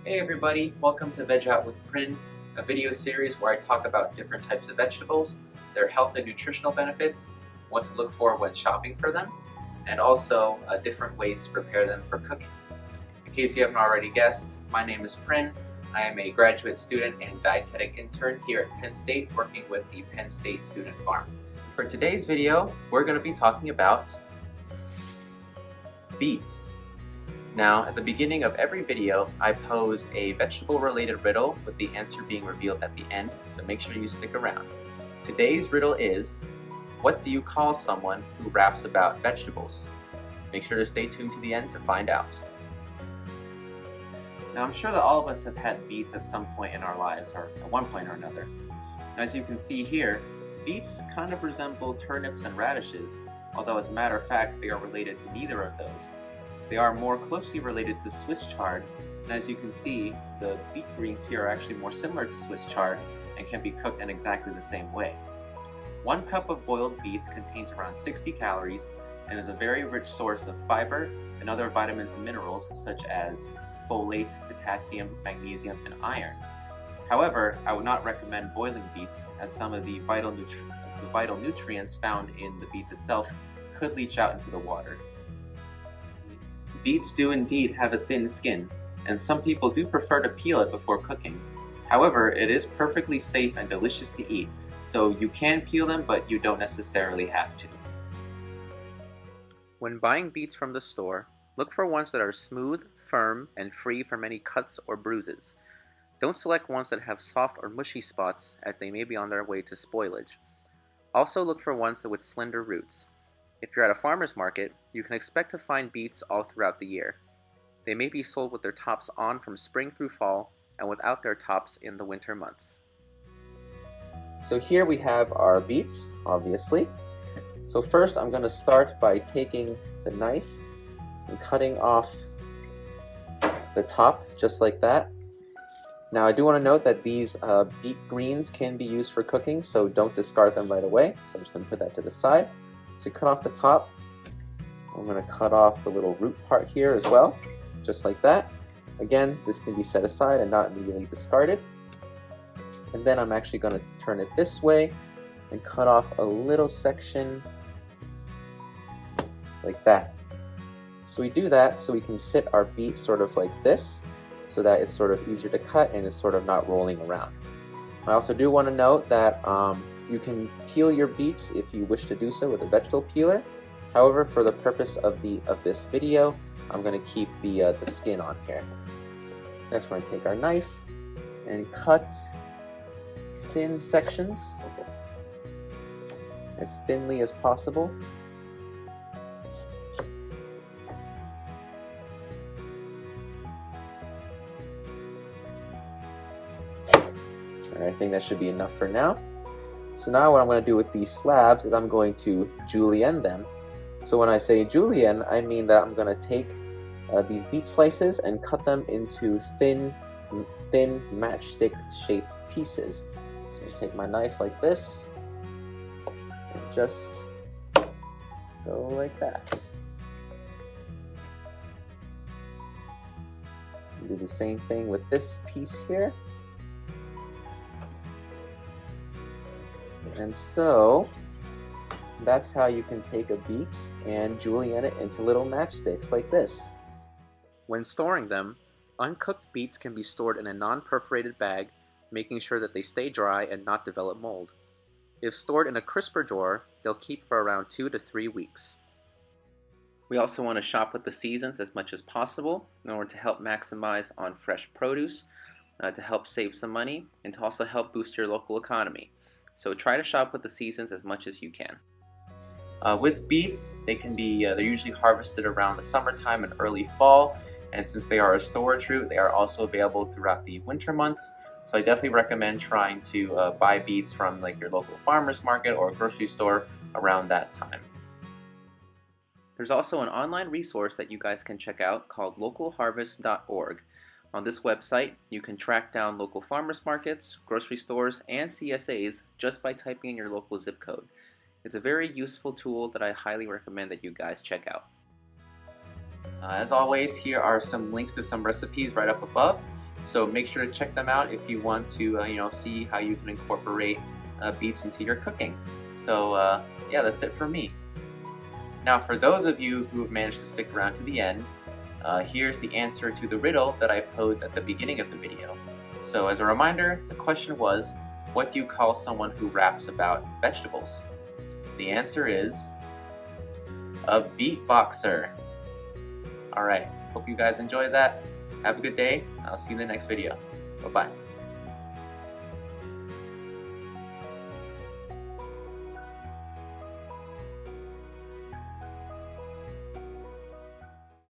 Hey everybody, welcome to Veg Out with Prin, a video series where I talk about different types of vegetables, their health and nutritional benefits, what to look for when shopping for them, and also different ways to prepare them for cooking. In case you haven't already guessed, my name is Prin. I am a graduate student and dietetic intern here at Penn State working with the Penn State Student Farm. For today's video, we're going to be talking about beets. Now, at the beginning of every video, I pose a vegetable-related riddle with the answer being revealed at the end, so make sure you stick around. Today's riddle is, what do you call someone who raps about vegetables? Make sure to stay tuned to the end to find out. Now, I'm sure that all of us have had beets at some point in our lives, or at one point or another. Now, as you can see here, beets kind of resemble turnips and radishes, although as a matter of fact, they are related to neither of those. They are more closely related to Swiss chard, and as you can see, the beet greens here are actually more similar to Swiss chard and can be cooked in exactly the same way. 1 cup of boiled beets contains around 60 calories and is a very rich source of fiber and other vitamins and minerals such as folate, potassium, magnesium, and iron. However, I would not recommend boiling beets as some of the vital nutrients found in the beets itself could leach out into the water. Beets do indeed have a thin skin, and some people do prefer to peel it before cooking. However, it is perfectly safe and delicious to eat, so you can peel them, but you don't necessarily have to. When buying beets from the store, look for ones that are smooth, firm, and free from any cuts or bruises. Don't select ones that have soft or mushy spots, as they may be on their way to spoilage. Also look for ones with slender roots. If you're at a farmer's market, you can expect to find beets all throughout the year. They may be sold with their tops on from spring through fall and without their tops in the winter months. So here we have our beets, obviously. So first I'm going to start by taking the knife and cutting off the top just like that. Now I do want to note that these beet greens can be used for cooking, so don't discard them right away. So I'm just going to put that to the side. So cut off the top. I'm going to cut off the little root part here as well, just like that. Again, this can be set aside and not immediately discarded. And then I'm actually going to turn it this way and cut off a little section like that. So we do that so we can sit our beet sort of like this, so that it's sort of easier to cut and it's sort of not rolling around. I also do want to note that you can peel your beets if you wish to do so with a vegetable peeler. However, for the purpose of this video, I'm going to keep the skin on here. So next we're going to take our knife and cut thin sections, as thinly as possible. Alright, I think that should be enough for now. So now what I'm going to do with these slabs is I'm going to julienne them. So when I say julienne, I mean that I'm going to take these beet slices and cut them into thin matchstick shaped pieces. So I take my knife like this and just go like that. Do the same thing with this piece here. And so that's how you can take a beet and julienne it into little matchsticks like this. When storing them, uncooked beets can be stored in a non-perforated bag, making sure that they stay dry and not develop mold. If stored in a crisper drawer, they'll keep for around 2 to 3 weeks. We also want to shop with the seasons as much as possible in order to help maximize on fresh produce, to help save some money, and to also help boost your local economy. So try to shop with the seasons as much as you can. With beets, they're usually harvested around the summertime and early fall, and since they are a storage root, they are also available throughout the winter months. So I definitely recommend trying to buy beets from like your local farmer's market or grocery store around that time. There's also an online resource that you guys can check out called localharvest.org. On this website, you can track down local farmers markets, grocery stores, and CSAs just by typing in your local zip code. It's a very useful tool that I highly recommend that you guys check out. As always, here are some links to some recipes right up above. So make sure to check them out if you want to see how you can incorporate beets into your cooking. So yeah, that's it for me. Now for those of you who have managed to stick around to the end, here's the answer to the riddle that I posed at the beginning of the video. So as a reminder, the question was, what do you call someone who raps about vegetables? The answer is a beatboxer. Alright, hope you guys enjoyed that. Have a good day. I'll see you in the next video. Bye-bye.